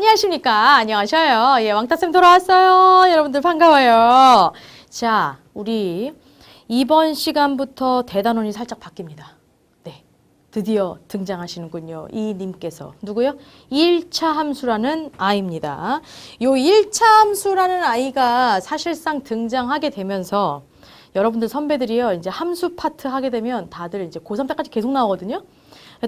안녕하십니까? 안녕하셔요. 예, 왕따쌤 돌아왔어요. 여러분들 반가워요. 자, 우리 이번 시간부터 대단원이 살짝 바뀝니다. 네, 드디어 등장하시는군요. 이 님께서. 누구요? 1차 함수라는 아이입니다. 요 1차 함수라는 아이가 사실상 등장하게 되면서 여러분들 선배들이요, 이제 함수 파트 하게 되면 다들 이제 고3 때까지 계속 나오거든요.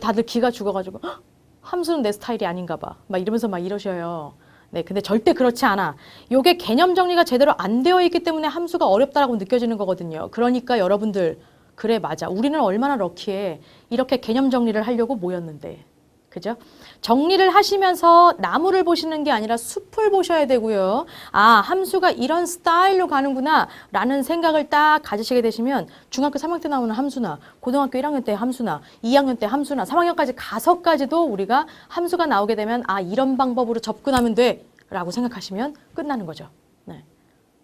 다들 기가 죽어가지고 헉, 함수는 내 스타일이 아닌가 봐. 막 이러면서 막 이러셔요. 네, 근데 절대 그렇지 않아. 요게 개념 정리가 제대로 안 되어 있기 때문에 함수가 어렵다라고 느껴지는 거거든요. 그러니까 여러분들, 그래, 맞아. 우리는 얼마나 럭키해. 이렇게 개념 정리를 하려고 모였는데. 그죠? 정리를 하시면서 나무를 보시는 게 아니라 숲을 보셔야 되고요. 아, 함수가 이런 스타일로 가는구나 라는 생각을 딱 가지시게 되시면 중학교 3학년 때 나오는 함수나 고등학교 1학년 때 함수나 2학년 때 함수나 3학년까지 가서까지도 우리가 함수가 나오게 되면 아, 이런 방법으로 접근하면 돼 라고 생각하시면 끝나는 거죠. 네.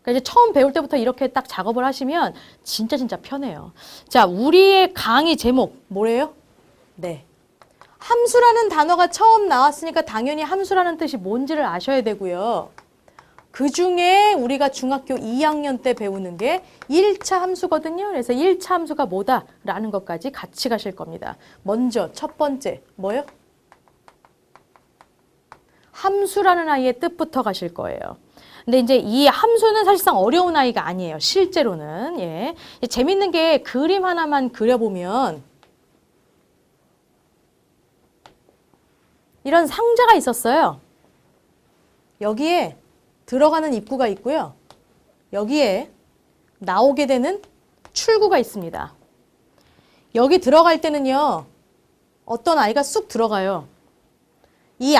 그러니까 이제 처음 배울 때부터 이렇게 딱 작업을 하시면 진짜 편해요. 자, 우리의 강의 제목 뭐래요? 네. 함수라는 단어가 처음 나왔으니까 당연히 함수라는 뜻이 뭔지를 아셔야 되고요. 그 중에 우리가 중학교 2학년 때 배우는 게 1차 함수거든요. 그래서 1차 함수가 뭐다라는 것까지 같이 가실 겁니다. 먼저 첫 번째 뭐요? 함수라는 아이의 뜻부터 가실 거예요. 근데 이제 이 함수는 사실상 어려운 아이가 아니에요. 실제로는. 예. 재밌는 게 그림 하나만 그려보면 이런 상자가 있었어요. 여기에 들어가는 입구가 있고요. 여기에 나오게 되는 출구가 있습니다. 여기 들어갈 때는요. 어떤 아이가 쑥 들어가요. 이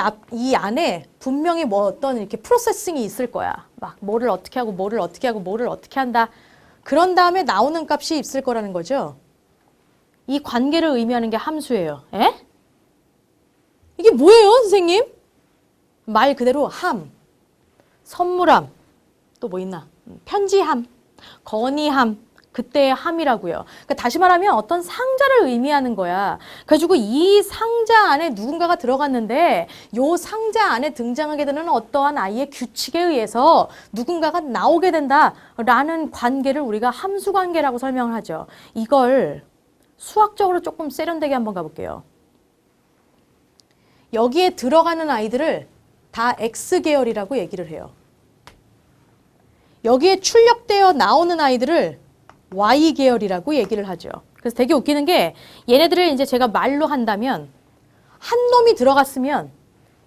안에 분명히 뭐 어떤 이렇게 프로세싱이 있을 거야. 막 뭐를 어떻게 하고 뭐를 어떻게 하고 뭐를 어떻게 한다. 그런 다음에 나오는 값이 있을 거라는 거죠. 이 관계를 의미하는 게 함수예요. 에? 이게 뭐예요, 선생님? 말 그대로 함, 선물함, 또 뭐 있나? 편지함, 건의함, 그때의 함이라고요. 그러니까 다시 말하면 어떤 상자를 의미하는 거야. 그래가지고 이 상자 안에 누군가가 들어갔는데 요 상자 안에 등장하게 되는 어떠한 아이의 규칙에 의해서 누군가가 나오게 된다라는 관계를 우리가 함수 관계라고 설명을 하죠. 이걸 수학적으로 조금 세련되게 한번 가볼게요. 여기에 들어가는 아이들을 다 X계열이라고 얘기를 해요. 여기에 출력되어 나오는 아이들을 Y계열이라고 얘기를 하죠. 그래서 되게 웃기는 게 얘네들을 이제 제가 말로 한다면 한 놈이 들어갔으면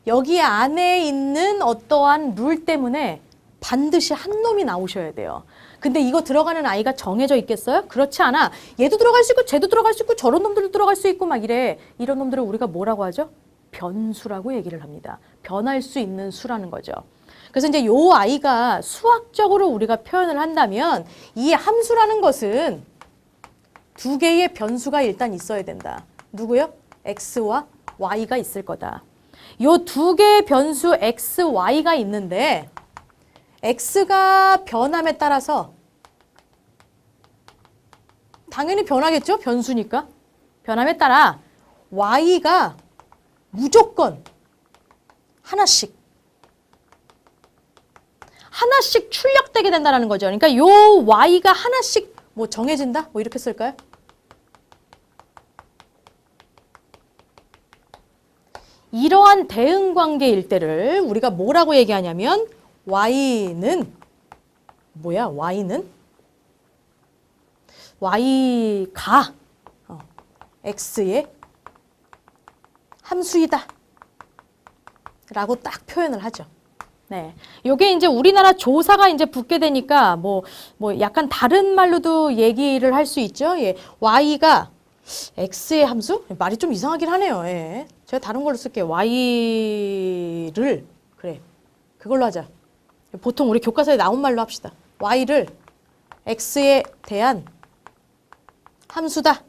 여기 안에 있는 어떠한 룰 때문에 반드시 한 놈이 나오셔야 돼요. 근데 이거 들어가는 아이가 정해져 있겠어요? 그렇지 않아. 얘도 들어갈 수 있고 쟤도 들어갈 수 있고 저런 놈들도 들어갈 수 있고 막 이래. 이런 놈들을 우리가 뭐라고 하죠? 변수라고 얘기를 합니다. 변할 수 있는 수라는 거죠. 그래서 이제 요 아이가 수학적으로 우리가 표현을 한다면 이 함수라는 것은 두 개의 변수가 일단 있어야 된다. 누구요? X와 Y가 있을 거다. 요 두 개의 변수 X, Y가 있는데 X가 변함에 따라서 당연히 변하겠죠? 변수니까. 변함에 따라 Y가 무조건 하나씩 출력되게 된다는 거죠. 그러니까 요 Y가 하나씩 뭐 정해진다? 뭐 이렇게 쓸까요? 이러한 대응 관계일 때를 우리가 뭐라고 얘기하냐면 Y는 뭐야? Y가 X의 함수이다 라고 딱 표현을 하죠. 네. 요게 이제 우리나라 조사가 이제 붙게 되니까 뭐 약간 다른 말로도 얘기를 할 수 있죠. 예. Y가 X의 함수? 말이 좀 이상하긴 하네요. 예. 제가 다른 걸로 쓸게요. Y를, 그래. 그걸로 하자. 보통 우리 교과서에 나온 말로 합시다. Y를 X에 대한 함수다.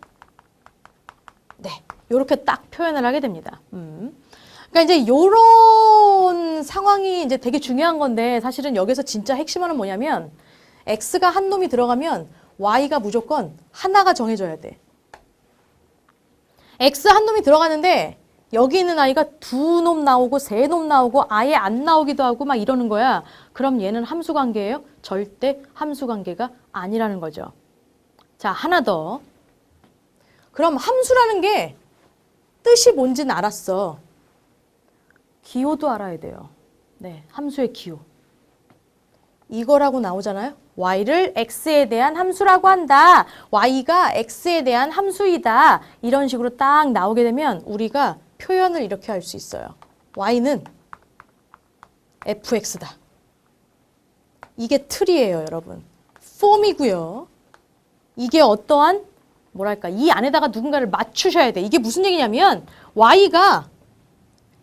네. 요렇게 딱 표현을 하게 됩니다. 그러니까 이제 요런 상황이 이제 되게 중요한 건데 사실은 여기서 진짜 핵심은 뭐냐면 X가 한 놈이 들어가면 Y가 무조건 하나가 정해져야 돼. X 한 놈이 들어가는데 여기 있는 아이가 두 놈 나오고 세 놈 나오고 아예 안 나오기도 하고 막 이러는 거야. 그럼 얘는 함수 관계예요? 절대 함수 관계가 아니라는 거죠. 자, 하나 더. 그럼 함수라는 게 뜻이 뭔지는 알았어. 기호도 알아야 돼요. 네, 함수의 기호. 이거라고 나오잖아요. y를 x에 대한 함수라고 한다. y가 x에 대한 함수이다. 이런 식으로 딱 나오게 되면 우리가 표현을 이렇게 할 수 있어요. y는 fx다. 이게 틀이에요, 여러분. 폼이고요. 이게 어떠한 뭐랄까 이 안에다가 누군가를 맞추셔야 돼. 이게 무슨 얘기냐면 y가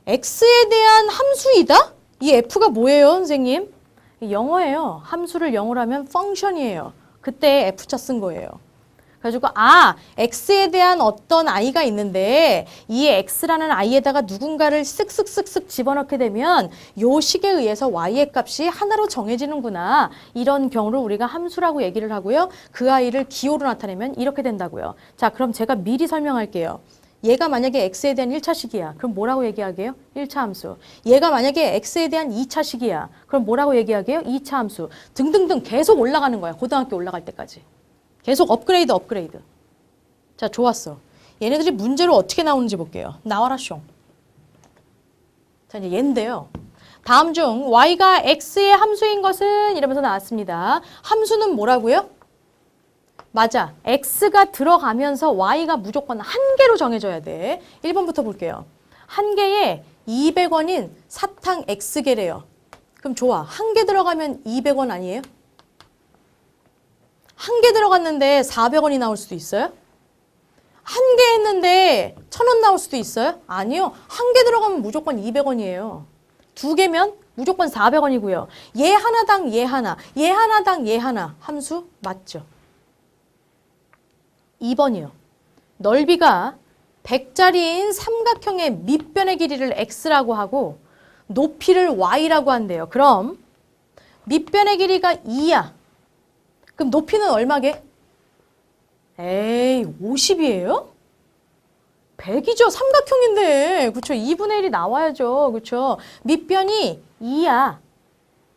x에 대한 함수이다? 이 f가 뭐예요, 선생님? 영어예요. 함수를 영어로 하면 function이에요. 그때 F자 쓴 거예요. 그래가지고 x에 대한 어떤 i가 있는데 이 x라는 i에다가 누군가를 쓱쓱쓱쓱 집어넣게 되면 요 식에 의해서 y의 값이 하나로 정해지는구나. 이런 경우를 우리가 함수라고 얘기를 하고요. 그 i를 기호로 나타내면 이렇게 된다고요. 자, 그럼 제가 미리 설명할게요. 얘가 만약에 x에 대한 1차식이야. 그럼 뭐라고 얘기하게요? 1차 함수. 얘가 만약에 x에 대한 2차식이야. 그럼 뭐라고 얘기하게요? 2차 함수. 등등등 계속 올라가는 거야. 고등학교 올라갈 때까지. 계속 업그레이드. 자, 좋았어. 얘네들이 문제로 어떻게 나오는지 볼게요. 나와라 숑. 자, 이제 얘인데요. 다음 중 y가 x의 함수인 것은 이러면서 나왔습니다. 함수는 뭐라고요? 맞아. x가 들어가면서 y가 무조건 한 개로 정해져야 돼. 1번부터 볼게요. 한 개에 200원인 사탕 x개래요. 그럼 좋아. 한 개 들어가면 200원 아니에요? 한 개 들어갔는데 400원이 나올 수도 있어요? 한 개 했는데 1000원 나올 수도 있어요? 아니요. 한 개 들어가면 무조건 200원이에요. 두 개면 무조건 400원이고요. 얘 하나당 얘 하나, 얘 하나당 얘 하나. 함수 맞죠? 2번이요. 넓이가 100짜리인 삼각형의 밑변의 길이를 x라고 하고 높이를 y라고 한대요. 그럼 밑변의 길이가 2야. 그럼 높이는 얼마게? 에이, 50이에요? 100이죠. 삼각형인데. 그렇죠. 2분의 1이 나와야죠. 그렇죠. 밑변이 2야.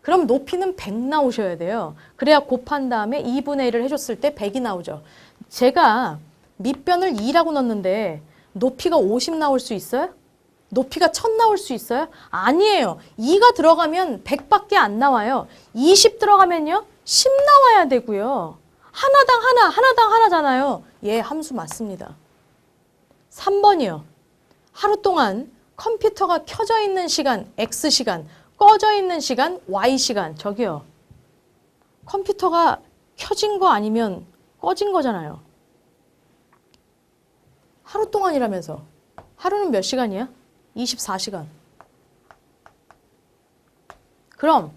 그럼 높이는 100 나오셔야 돼요. 그래야 곱한 다음에 2분의 1을 해줬을 때 100이 나오죠. 제가 밑변을 2라고 넣었는데 높이가 50 나올 수 있어요? 높이가 1000 나올 수 있어요? 아니에요. 2가 들어가면 100밖에 안 나와요. 20 들어가면요? 10 나와야 되고요. 하나당 하나잖아요. 예, 함수 맞습니다. 3번이요. 하루 동안 컴퓨터가 켜져 있는 시간, X시간, 꺼져 있는 시간, Y시간. 저기요. 컴퓨터가 켜진 거 아니면 꺼진 거잖아요. 하루 동안이라면서. 하루는 몇 시간이야? 24시간. 그럼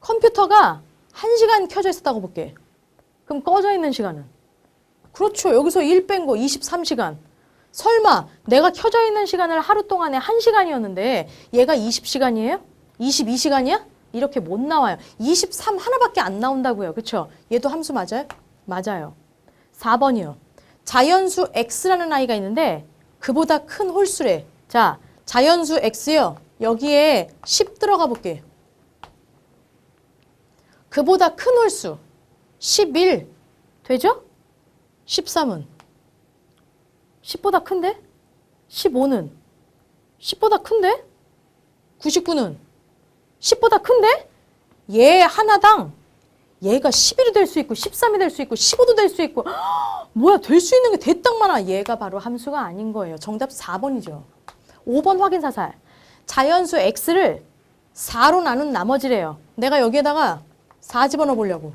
컴퓨터가 1시간 켜져 있었다고 볼게. 그럼 꺼져 있는 시간은? 그렇죠. 여기서 1 뺀 거 23시간. 설마 내가 켜져 있는 시간을 하루 동안에 1시간이었는데 얘가 20시간이에요? 22시간이야? 이렇게 못 나와요. 23 하나밖에 안 나온다고요. 그렇죠? 얘도 함수 맞아요? 맞아요. 4번이요. 자연수 x라는 아이가 있는데 그보다 큰 홀수래. 자, 자연수 x요. 여기에 10 들어가 볼게. 그보다 큰 홀수 11 되죠? 13은 10보다 큰데? 15는 10보다 큰데? 99는 10보다 큰데? 얘 하나당 얘가 11이 될 수 있고 13이 될 수 있고 15도 될 수 있고 허, 뭐야 될 수 있는 게 대딱 많아. 얘가 바로 함수가 아닌 거예요. 정답 4번이죠. 5번 확인사살. 자연수 x를 4로 나눈 나머지래요. 내가 여기에다가 4 집어넣어 보려고.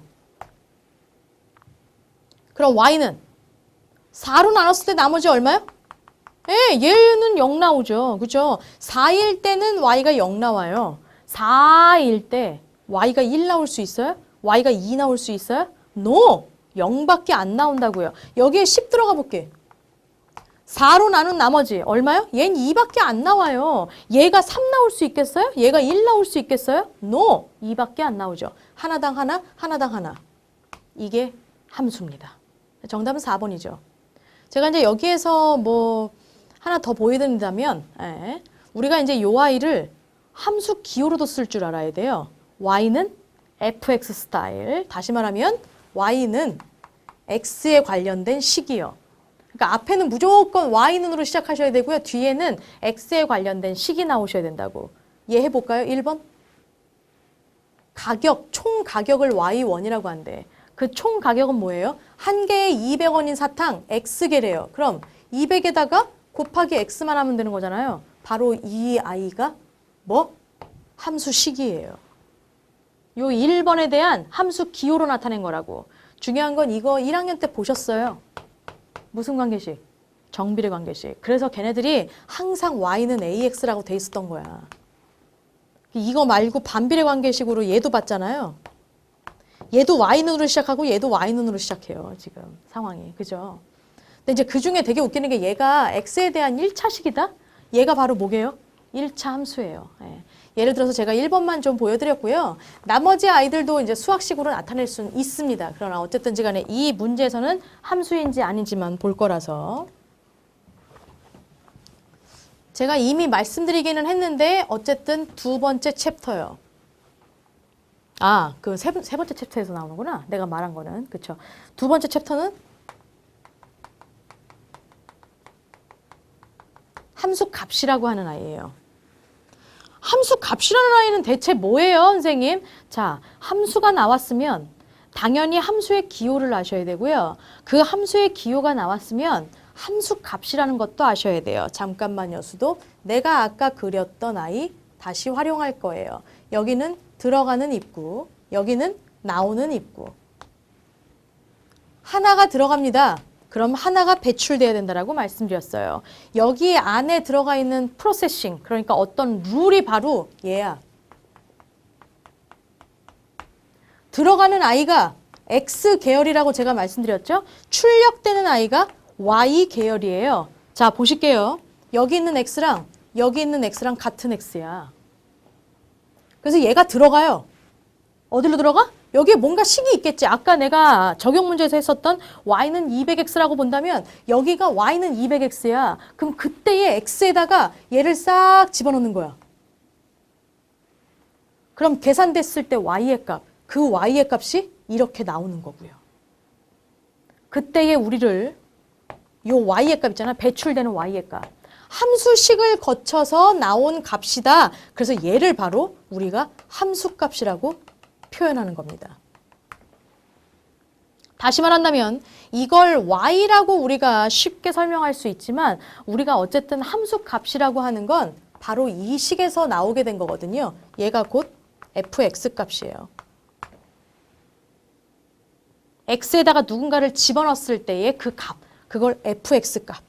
그럼 y는 4로 나눴을 때 나머지 얼마요? 예, 얘는 0 나오죠. 그죠? 4일 때는 y가 0 나와요. 4일 때 y가 1 나올 수 있어요? y가 2 나올 수 있어요? No! 0밖에 안 나온다고요. 여기에 10 들어가 볼게. 4로 나눈 나머지 얼마요? 얘는 2밖에 안 나와요. 얘가 3 나올 수 있겠어요? 얘가 1 나올 수 있겠어요? No! 2밖에 안 나오죠. 하나당 하나, 하나당 하나. 이게 함수입니다. 정답은 4번이죠. 제가 이제 여기에서 뭐 하나 더 보여드린다면 우리가 이제 요 y를 함수 기호로도 쓸 줄 알아야 돼요. y는 fx 스타일. 다시 말하면 y는 x에 관련된 식이요. 그러니까 앞에는 무조건 y는으로 시작하셔야 되고요. 뒤에는 x에 관련된 식이 나오셔야 된다고. 이해해볼까요? 1번. 가격, 총 가격을 y1이라고 한대. 그 총 가격은 뭐예요? 한 개에 200원인 사탕 x개래요. 그럼 200에다가 곱하기 x만 하면 되는 거잖아요. 바로 이 i가 뭐? 함수 식이에요. 요 1번에 대한 함수 기호로 나타낸 거라고. 중요한 건 이거 1학년 때 보셨어요. 무슨 관계식? 정비례 관계식. 그래서 걔네들이 항상 y는 ax라고 돼 있었던 거야. 이거 말고 반비례 관계식으로 얘도 봤잖아요. 얘도 y는으로 시작하고 얘도 y는으로 시작해요. 지금 상황이. 그죠? 근데 이제 그 중에 되게 웃기는 게 얘가 x에 대한 1차식이다? 얘가 바로 뭐게요? 1차 함수예요. 예를 들어서 제가 1번만 좀 보여드렸고요. 나머지 아이들도 이제 수학식으로 나타낼 수는 있습니다. 그러나 어쨌든지 간에 이 문제에서는 함수인지 아닌지만 볼 거라서. 제가 이미 말씀드리기는 했는데 어쨌든 두 번째 챕터요. 아, 그 세 번째 챕터에서 나오는구나. 내가 말한 거는. 그쵸. 두 번째 챕터는 함수 값이라고 하는 아이예요. 함수 값이라는 아이는 대체 뭐예요, 선생님? 자, 함수가 나왔으면 당연히 함수의 기호를 아셔야 되고요. 그 함수의 기호가 나왔으면 함수 값이라는 것도 아셔야 돼요. 잠깐만요, 수도. 내가 아까 그렸던 아이 다시 활용할 거예요. 여기는 들어가는 입구, 여기는 나오는 입구. 하나가 들어갑니다. 그럼 하나가 배출돼야 된다라고 말씀드렸어요. 여기 안에 들어가 있는 프로세싱, 그러니까 어떤 룰이 바로 얘야. 들어가는 아이가 X 계열이라고 제가 말씀드렸죠? 출력되는 아이가 Y 계열이에요. 자, 보실게요. 여기 있는 X랑 여기 있는 X랑 같은 X야. 그래서 얘가 들어가요. 어디로 들어가? 여기에 뭔가 식이 있겠지. 아까 내가 적용 문제에서 했었던 y는 200x라고 본다면 여기가 y는 200x야. 그럼 그때의 x에다가 얘를 싹 집어넣는 거야. 그럼 계산됐을 때 y의 값, 그 y의 값이 이렇게 나오는 거고요. 그때의 우리를 요 y의 값 있잖아. 배출되는 y의 값. 함수식을 거쳐서 나온 값이다. 그래서 얘를 바로 우리가 함수값이라고 표현하는 겁니다. 다시 말한다면 이걸 y라고 우리가 쉽게 설명할 수 있지만 우리가 어쨌든 함수값이라고 하는 건 바로 이 식에서 나오게 된 거거든요. 얘가 곧 fx 값이에요. x에다가 누군가를 집어넣었을 때의 그 값, 그걸 fx 값.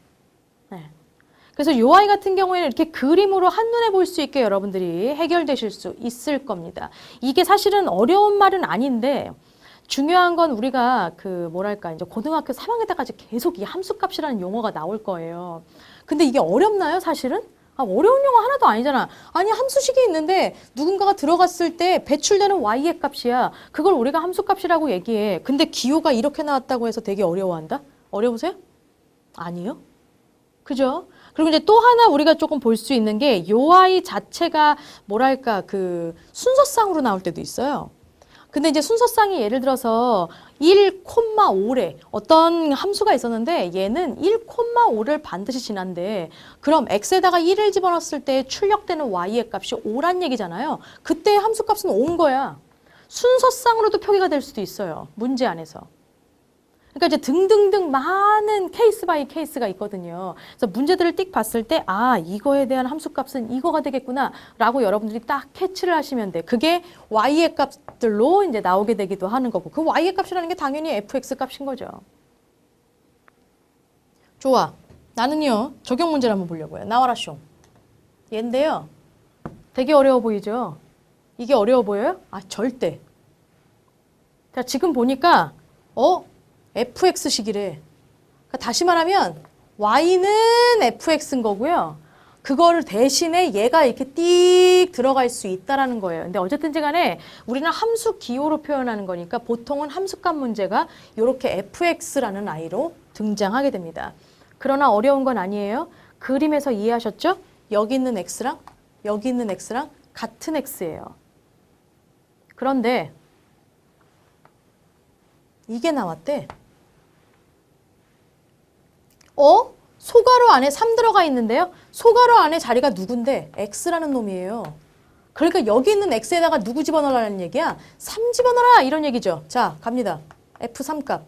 그래서 요 아이 같은 경우에는 이렇게 그림으로 한눈에 볼 수 있게 여러분들이 해결되실 수 있을 겁니다. 이게 사실은 어려운 말은 아닌데 중요한 건 우리가 그 뭐랄까 이제 고등학교 3학년 때까지 계속 이 함수값이라는 용어가 나올 거예요. 근데 이게 어렵나요, 사실은? 아, 어려운 용어 하나도 아니잖아. 아니, 함수식이 있는데 누군가가 들어갔을 때 배출되는 y의 값이야. 그걸 우리가 함수값이라고 얘기해. 근데 기호가 이렇게 나왔다고 해서 되게 어려워한다? 어려우세요? 아니요. 그죠? 그리고 이제 또 하나 우리가 조금 볼 수 있는 게 요 아이 자체가 뭐랄까 그 순서상으로 나올 때도 있어요. 근데 이제 순서상이 예를 들어서 1,5래 어떤 함수가 있었는데 얘는 1,5를 반드시 지난대. 그럼 x에다가 1을 집어넣었을 때 출력되는 y의 값이 5란 얘기잖아요. 그때 함수 값은 5인 거야. 순서상으로도 표기가 될 수도 있어요. 문제 안에서. 그러니까 이제 등등등 많은 케이스 바이 케이스가 있거든요. 그래서 문제들을 띡 봤을 때 아, 이거에 대한 함수값은 이거가 되겠구나 라고 여러분들이 딱 캐치를 하시면 돼. 그게 y의 값들로 이제 나오게 되기도 하는 거고 그 y의 값이라는 게 당연히 fx 값인 거죠. 좋아. 나는요. 적용 문제를 한번 보려고요. 나와라 숑. 얘인데요. 되게 어려워 보이죠? 이게 어려워 보여요? 아, 절대. 자, 지금 보니까 fx식이래. 그러니까 다시 말하면 y는 fx인 거고요. 그거를 대신에 얘가 이렇게 띡 들어갈 수 있다라는 거예요. 근데 어쨌든지 간에 우리는 함수 기호로 표현하는 거니까 보통은 함수값 문제가 이렇게 fx라는 아이로 등장하게 됩니다. 그러나 어려운 건 아니에요. 그림에서 이해하셨죠? 여기 있는 x랑 여기 있는 x랑 같은 x예요. 그런데 이게 나왔대. 소괄호 안에 3 들어가 있는데요. 소괄호 안에 자리가 누군데? x라는 놈이에요. 그러니까 여기 있는 x에다가 누구 집어넣으라는 얘기야? 3 집어넣어라 이런 얘기죠. 자, 갑니다. f3 값.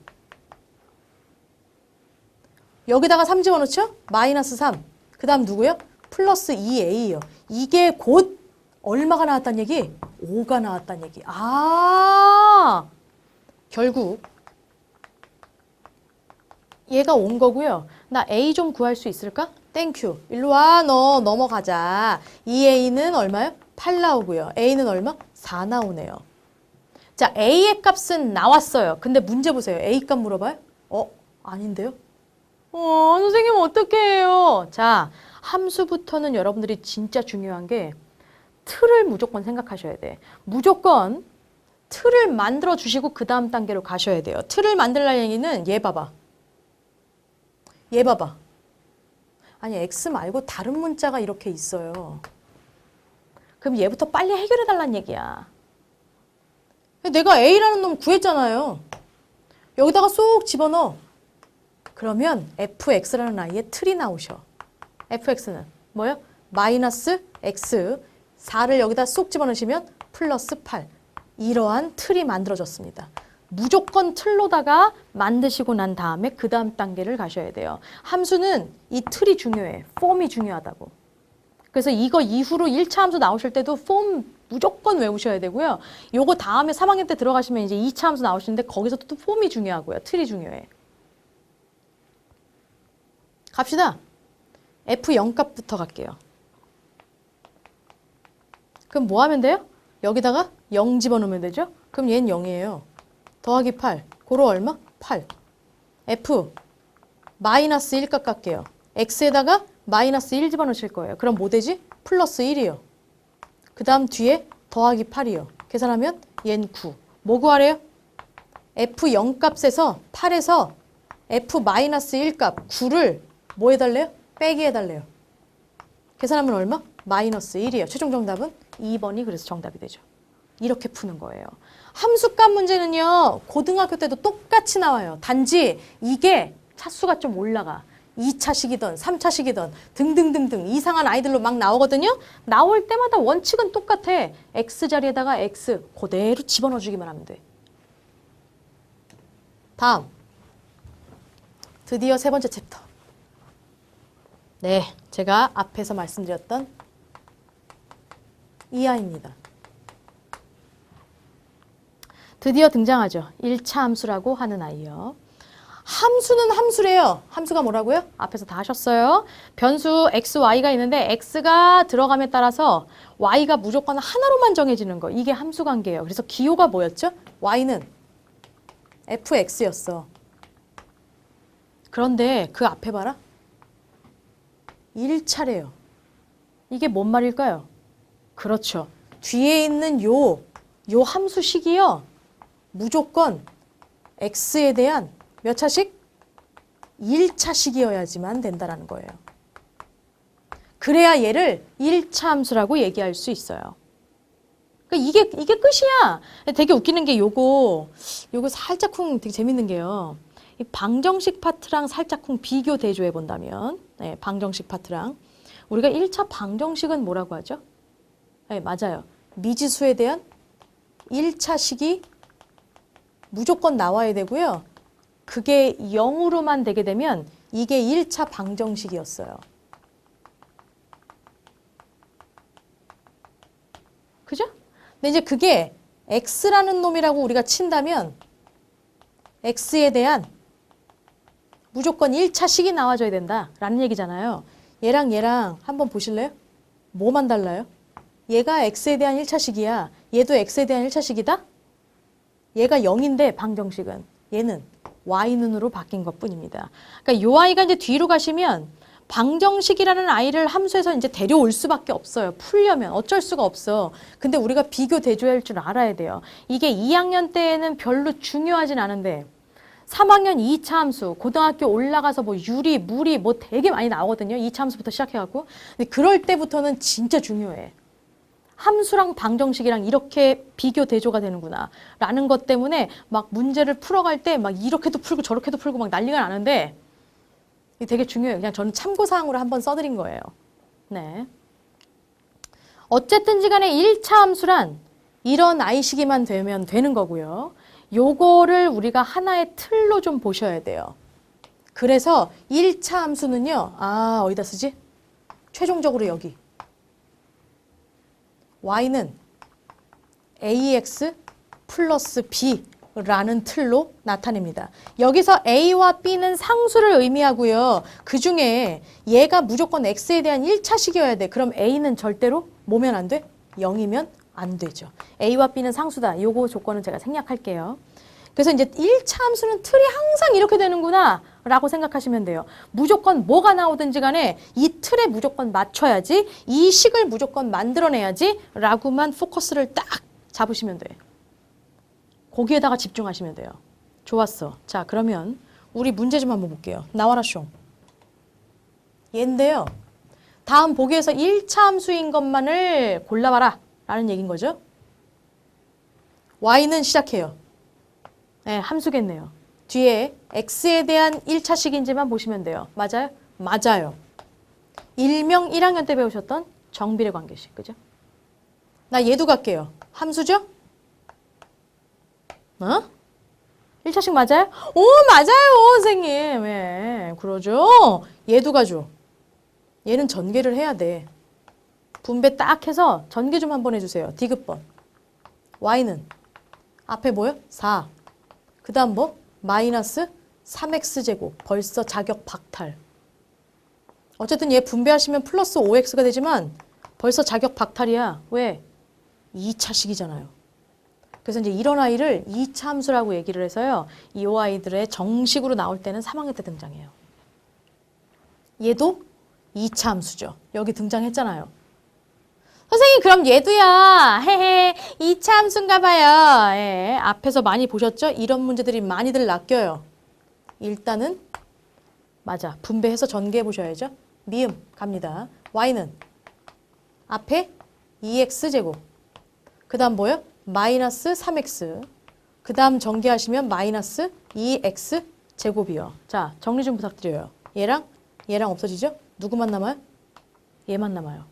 여기다가 3 집어넣죠? 마이너스 3. 그 다음 누구요? 플러스 2a요. 이게 곧 얼마가 나왔단 얘기? 5가 나왔단 얘기. 결국 얘가 온 거고요. 나 a 좀 구할 수 있을까? 땡큐. 일로 와. 너 넘어가자. 2a는 얼마요? 8 나오고요. a는 얼마? 4 나오네요. 자, a의 값은 나왔어요. 근데 문제 보세요. a 값 물어봐요? 아닌데요? 선생님 어떻게 해요? 자, 함수부터는 여러분들이 진짜 중요한 게 틀을 무조건 생각하셔야 돼. 무조건 틀을 만들어 주시고 그 다음 단계로 가셔야 돼요. 틀을 만들라는 얘기는 얘 봐봐. 얘 봐봐. 아니 x 말고 다른 문자가 이렇게 있어요. 그럼 얘부터 빨리 해결해 달라는 얘기야. 내가 a라는 놈 구했잖아요. 여기다가 쏙 집어넣어. 그러면 fx라는 아이의 틀이 나오셔. fx는 뭐요? 마이너스 x 4를 여기다 쏙 집어넣으시면 플러스 8. 이러한 틀이 만들어졌습니다. 무조건 틀로다가 만드시고 난 다음에 그 다음 단계를 가셔야 돼요. 함수는 이 틀이 중요해. 폼이 중요하다고. 그래서 이거 이후로 1차 함수 나오실 때도 폼 무조건 외우셔야 되고요. 요거 다음에 3학년 때 들어가시면 이제 2차 함수 나오시는데 거기서도 또 폼이 중요하고요. 틀이 중요해. 갑시다. F0 값부터 갈게요. 그럼 뭐 하면 돼요? 여기다가 0 집어넣으면 되죠? 그럼 얘는 0이에요. 더하기 8. 고로 얼마? 8. F 마이너스 1 값 갈게요. X에다가 마이너스 1 집어넣으실 거예요. 그럼 뭐 되지? 플러스 1이요. 그 다음 뒤에 더하기 8이요. 계산하면 얘는 9. 뭐 구하래요? F0 값에서 8에서 F 마이너스 1 값 9를 뭐 해달래요? 빼기 해달래요. 계산하면 얼마? 마이너스 1이에요. 최종 정답은 2번이 그래서 정답이 되죠. 이렇게 푸는 거예요. 함수값 문제는요. 고등학교 때도 똑같이 나와요. 단지 이게 차수가 좀 올라가. 2차식이든 3차식이든 등등등등 이상한 아이들로 막 나오거든요. 나올 때마다 원칙은 똑같아. X 자리에다가 X 그대로 집어넣어 주기만 하면 돼. 다음. 드디어 세 번째 챕터. 네, 제가 앞에서 말씀드렸던 이 아이입니다. 드디어 등장하죠. 1차 함수라고 하는 아이요. 함수는 함수래요. 함수가 뭐라고요? 앞에서 다 하셨어요. 변수 x, y가 있는데 x가 들어감에 따라서 y가 무조건 하나로만 정해지는 거. 이게 함수 관계예요. 그래서 기호가 뭐였죠? y는 fx였어. 그런데 그 앞에 봐라. 1차래요. 이게 뭔 말일까요? 그렇죠. 뒤에 있는 요 함수식이요. 무조건 x에 대한 몇 차식? 1차식이어야지만 된다라는 거예요. 그래야 얘를 1차 함수라고 얘기할 수 있어요. 그러니까 이게 끝이야. 되게 웃기는 게 요거 살짝쿵 되게 재밌는 게요. 이 방정식 파트랑 살짝쿵 비교 대조해 본다면, 네, 방정식 파트랑 우리가 1차 방정식은 뭐라고 하죠? 네, 맞아요. 미지수에 대한 1차식이 무조건 나와야 되고요. 그게 0으로만 되게 되면 이게 1차 방정식이었어요. 그죠? 근데 이제 그게 x라는 놈이라고 우리가 친다면 x에 대한 무조건 1차식이 나와줘야 된다라는 얘기잖아요. 얘랑 한번 보실래요? 뭐만 달라요? 얘가 x에 대한 1차식이야. 얘도 x에 대한 1차식이다? 얘가 0인데 방정식은 얘는 y는으로 바뀐 것뿐입니다. 그러니까 요 아이가 이제 뒤로 가시면 방정식이라는 아이를 함수에서 이제 데려올 수밖에 없어요. 풀려면 어쩔 수가 없어. 근데 우리가 비교 대조할 줄 알아야 돼요. 이게 2학년 때에는 별로 중요하진 않은데 3학년 2차 함수, 고등학교 올라가서 뭐 유리, 물이 뭐 되게 많이 나오거든요. 2차 함수부터 시작해갖고. 근데 그럴 때부터는 진짜 중요해. 함수랑 방정식이랑 이렇게 비교 대조가 되는구나 라는 것 때문에 막 문제를 풀어갈 때 막 이렇게도 풀고 저렇게도 풀고 막 난리가 나는데 이게 되게 중요해요. 그냥 저는 참고사항으로 한번 써드린 거예요. 네. 어쨌든지 간에 1차 함수란 이런 아이시기만 되면 되는 거고요. 요거를 우리가 하나의 틀로 좀 보셔야 돼요. 그래서 1차 함수는요. 어디다 쓰지? 최종적으로 여기. y는 ax 플러스 b라는 틀로 나타냅니다. 여기서 a와 b는 상수를 의미하고요. 그중에 얘가 무조건 x에 대한 1차식이어야 돼. 그럼 a는 절대로 뭐면 안 돼? 0이면 안 되죠. a와 b는 상수다. 요거 조건은 제가 생략할게요. 그래서 이제 1차 함수는 틀이 항상 이렇게 되는구나 라고 생각하시면 돼요. 무조건 뭐가 나오든지 간에 이 틀에 무조건 맞춰야지, 이 식을 무조건 만들어내야지 라고만 포커스를 딱 잡으시면 돼. 거기에다가 집중하시면 돼요. 좋았어. 자, 그러면 우리 문제 좀 한번 볼게요. 나와라 숑. 얘인데요. 다음 보기에서 1차 함수인 것만을 골라봐라 라는 얘기인 거죠. y는 시작해요. 네, 함수겠네요. 뒤에 x에 대한 1차식인지만 보시면 돼요. 맞아요? 맞아요. 일명 1학년 때 배우셨던 정비례 관계식. 그죠? 나 얘도 갈게요. 함수죠? 1차식 맞아요? 오, 맞아요, 선생님. 예, 그러죠? 얘도 가죠. 얘는 전개를 해야 돼. 분배 딱 해서 전개 좀 한번 해주세요. 디귿번. y는 앞에 뭐요? 4. 그 다음 뭐? 마이너스 3x제곱. 벌써 자격 박탈. 어쨌든 얘 분배하시면 플러스 5x가 되지만 벌써 자격 박탈이야. 왜? 2차식이잖아요. 그래서 이제 이런 아이를 2차 함수라고 얘기를 해서요. 이 아이들의 정식으로 나올 때는 3학년 때 등장해요. 얘도 2차 함수죠. 여기 등장했잖아요. 선생님 그럼 얘도야. 헤헤 2차 함수인가 봐요. 예, 앞에서 많이 보셨죠? 이런 문제들이 많이들 낚여요. 일단은 맞아. 분배해서 전개해 보셔야죠. 미음 갑니다. y는 앞에 2x제곱. 그 다음 뭐요? 마이너스 3x. 그 다음 전개하시면 마이너스 2x제곱이요. 자, 정리 좀 부탁드려요. 얘랑 없어지죠? 누구만 남아요? 얘만 남아요.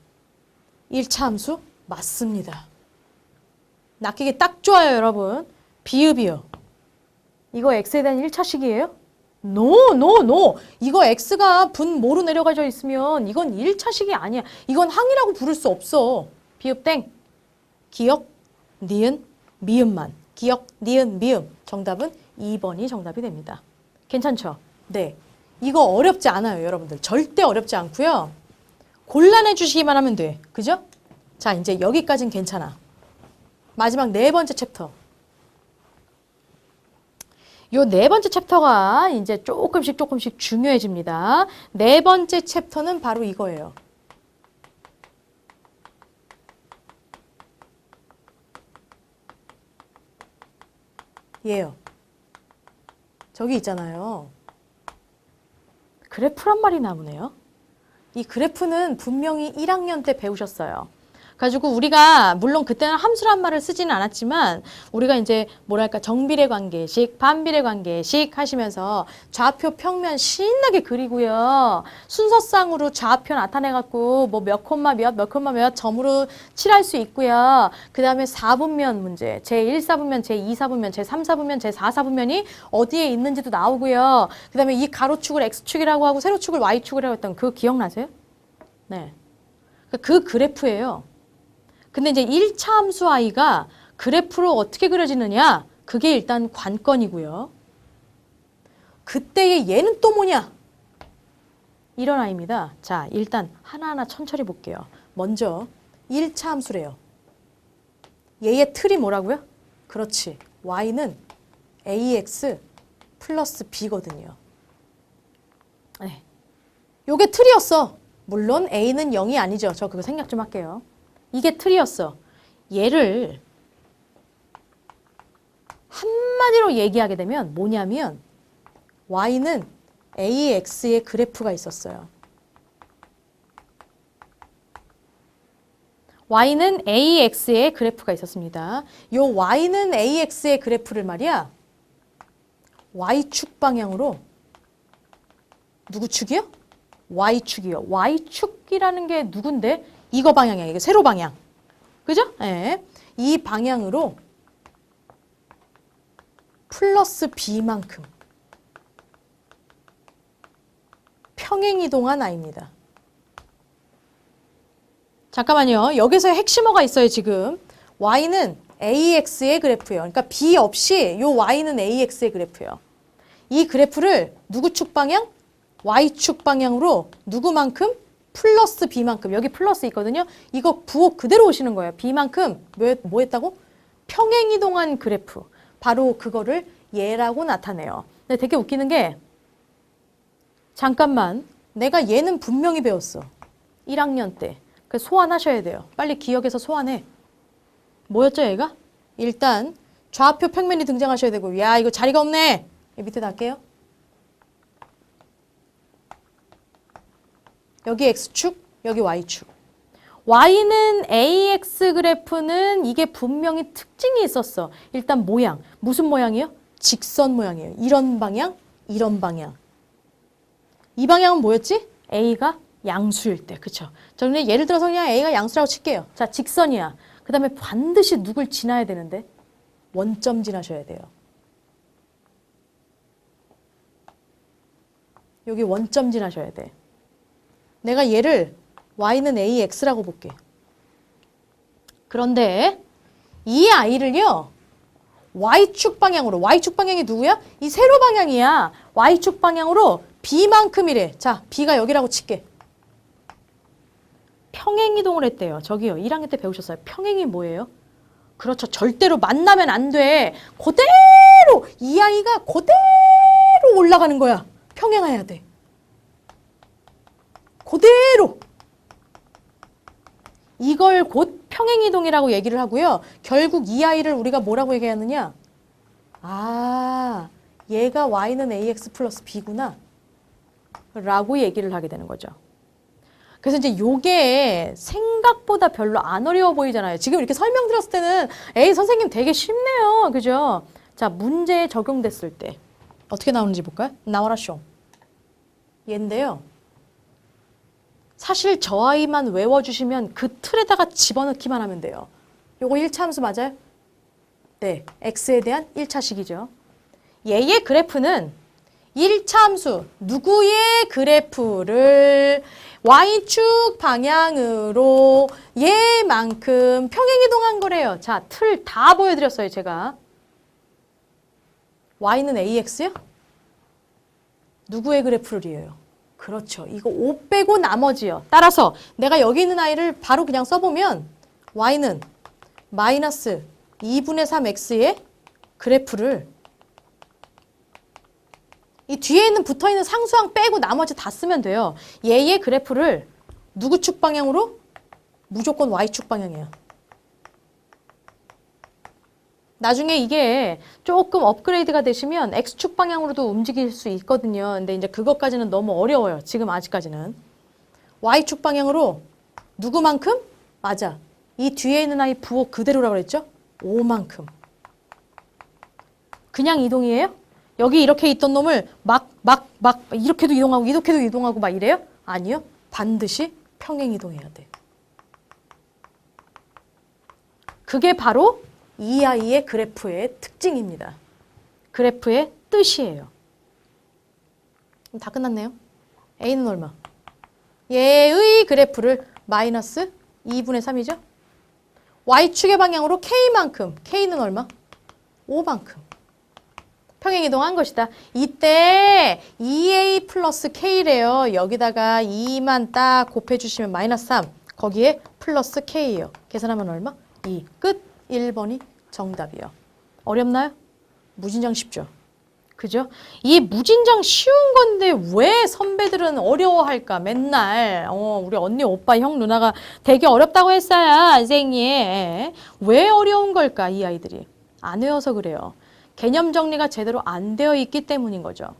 1차 함수 맞습니다. 낚이기 딱 좋아요, 여러분. 비읍이요. 이거 x에 대한 1차식이에요? No. 이거 x가 분모로 내려가져 있으면 이건 1차식이 아니야. 이건 항이라고 부를 수 없어. 비읍 땡. 기역, 니은, 미음만. 기역, 니은, 미음. 정답은 2번이 정답이 됩니다. 괜찮죠? 네. 이거 어렵지 않아요, 여러분들. 절대 어렵지 않고요. 곤란해 주시기만 하면 돼. 그죠? 자, 이제 여기까지는 괜찮아. 마지막 네 번째 챕터. 요 네 번째 챕터가 이제 조금씩 중요해집니다. 네 번째 챕터는 바로 이거예요. 얘요. 저기 있잖아요. 그래프란 말이 나오네요. 이 그래프는 분명히 1학년 때 배우셨어요. 가지고 우리가 물론 그때는 함수란 말을 쓰지는 않았지만 우리가 이제 뭐랄까 정비례 관계식, 반비례 관계식 하시면서 좌표 평면 신나게 그리고요. 순서상으로 좌표 나타내갖고 뭐 몇 콤마 몇 점으로 칠할 수 있고요. 그 다음에 4분면 문제, 제1사분면, 제2사분면, 제3사분면, 제4사분면이 어디에 있는지도 나오고요. 그 다음에 이 가로축을 X축이라고 하고 세로축을 Y축이라고 했던 그 기억나세요? 네. 그 그래프예요. 근데 이제 1차 함수 i가 그래프로 어떻게 그려지느냐? 그게 일단 관건이고요. 그때의 얘는 또 뭐냐? 이런 아이입니다. 자, 일단 하나하나 천천히 볼게요. 먼저 1차 함수래요. 얘의 틀이 뭐라고요? 그렇지. y는 ax 플러스 b거든요. 네. 요게 틀이었어. 물론 a는 0이 아니죠. 저 그거 생략 좀 할게요. 이게 틀이었어. 얘를 한마디로 얘기하게 되면 뭐냐면 y는 ax의 그래프가 있었어요. y는 ax의 그래프가 있었습니다. 요 y는 ax의 그래프를 말이야. y축 방향으로 누구 축이요? y축이요. y축이라는 게 누군데? 이거 방향이야. 이게 세로 방향. 그죠? 네. 이 방향으로 플러스 b만큼 평행이동한 아이입니다. 잠깐만요. 여기서 핵심어가 있어요, 지금. y는 ax의 그래프예요. 그러니까 b 없이 요 y는 ax의 그래프예요. 이 그래프를 누구 축 방향? y축 방향으로 누구만큼? 플러스 b만큼. 여기 플러스 있거든요. 이거 부호 그대로 오시는 거예요. b만큼 뭐 했다고? 평행이동한 그래프. 바로 그거를 얘라고 나타내요. 근데 되게 웃기는 게 잠깐만. 내가 얘는 분명히 배웠어. 1학년 때. 그래서 소환하셔야 돼요. 빨리 기억해서 소환해. 뭐였죠, 얘가? 일단 좌표 평면이 등장하셔야 되고, 야, 이거 자리가 없네. 밑에 달게요. 여기 x축, 여기 y축. y는 ax 그래프는 이게 분명히 특징이 있었어. 일단 모양. 무슨 모양이요? 직선 모양이에요. 이런 방향, 이런 방향. 이 방향은 뭐였지? a가 양수일 때. 그쵸? 저는 예를 들어서 그냥 a가 양수라고 칠게요. 자, 직선이야. 그 다음에 반드시 누굴 지나야 되는데? 원점 지나셔야 돼요. 여기 원점 지나셔야 돼. 내가 얘를 y는 ax라고 볼게. 그런데 이 아이를요. y축 방향으로. y축 방향이 누구야? 이 세로 방향이야. y축 방향으로 b만큼이래. 자, b가 여기라고 칠게. 평행이동을 했대요. 저기요. 1학년 때 배우셨어요. 평행이 뭐예요? 그렇죠. 절대로 만나면 안 돼. 그대로 이 아이가 그대로 올라가는 거야. 평행해야 돼. 그대로. 이걸 곧 평행이동이라고 얘기를 하고요. 결국 이 아이를 우리가 뭐라고 얘기하느냐? 아, 얘가 y는 ax 플러스 b구나. 라고 얘기를 하게 되는 거죠. 그래서 이제 요게 생각보다 별로 안 어려워 보이잖아요. 지금 이렇게 설명드렸을 때는 에이 선생님 되게 쉽네요. 그죠? 자, 문제에 적용됐을 때 어떻게 나오는지 볼까요? 나와라 쇼. 얘인데요. 사실 저 아이만 외워주시면 그 틀에다가 집어넣기만 하면 돼요. 요거 1차 함수 맞아요? 네, x에 대한 1차식이죠. 얘의 그래프는 1차 함수, 누구의 그래프를 y축 방향으로 얘만큼 평행이동한 거래요. 자, 틀 다 보여드렸어요, 제가. y는 ax요? 누구의 그래프를 이어요? 그렇죠. 이거 5 빼고 나머지요. 따라서 내가 여기 있는 아이를 바로 그냥 써보면 y는 마이너스 2분의 3x의 그래프를 이 뒤에 있는 붙어있는 상수항 빼고 나머지 다 쓰면 돼요. 얘의 그래프를 누구 축 방향으로? 무조건 y축 방향이에요. 나중에 이게 조금 업그레이드가 되시면 x축 방향으로도 움직일 수 있거든요. 근데 이제 그것까지는 너무 어려워요. 지금 아직까지는. y축 방향으로 누구만큼? 맞아. 이 뒤에 있는 아이 부호 그대로라고 그랬죠? 5만큼. 그냥 이동이에요? 여기 이렇게 있던 놈을 막 이렇게도 이동하고 이렇게도 이동하고 막 이래요? 아니요. 반드시 평행 이동해야 돼. 그게 바로 이 아이의 그래프의 특징입니다. 그래프의 뜻이에요. 다 끝났네요. A는 얼마? 얘의 그래프를 마이너스 2분의 3이죠? Y축의 방향으로 K만큼. K는 얼마? 5만큼. 평행이동한 것이다. 이때 2A 플러스 K래요. 여기다가 2만 딱 곱해주시면 마이너스 3. 거기에 플러스 K예요. 계산하면 얼마? 2. 끝. 1번이 정답이요. 어렵나요? 무진장 쉽죠? 그죠? 이 무진장 쉬운 건데 왜 선배들은 어려워할까? 맨날 우리 언니, 오빠, 형, 누나가 되게 어렵다고 했어요. 선생님. 왜 어려운 걸까? 이 아이들이. 안 외워서 그래요. 개념 정리가 제대로 안 되어 있기 때문인 거죠.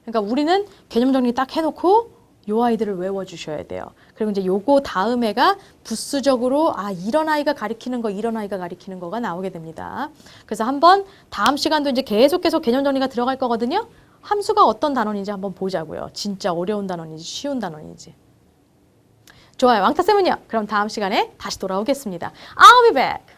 그러니까 우리는 개념 정리 딱 해놓고 요 아이들을 외워주셔야 돼요. 그리고 이제 요거 다음에가 부수적으로 이런 아이가 가리키는 거, 이런 아이가 가리키는 거가 나오게 됩니다. 그래서 한번 다음 시간도 이제 계속 개념 정리가 들어갈 거거든요. 함수가 어떤 단원인지 한번 보자고요. 진짜 어려운 단원인지 쉬운 단원인지. 좋아요. 왕따쌤은요. 그럼 다음 시간에 다시 돌아오겠습니다. I'll be back.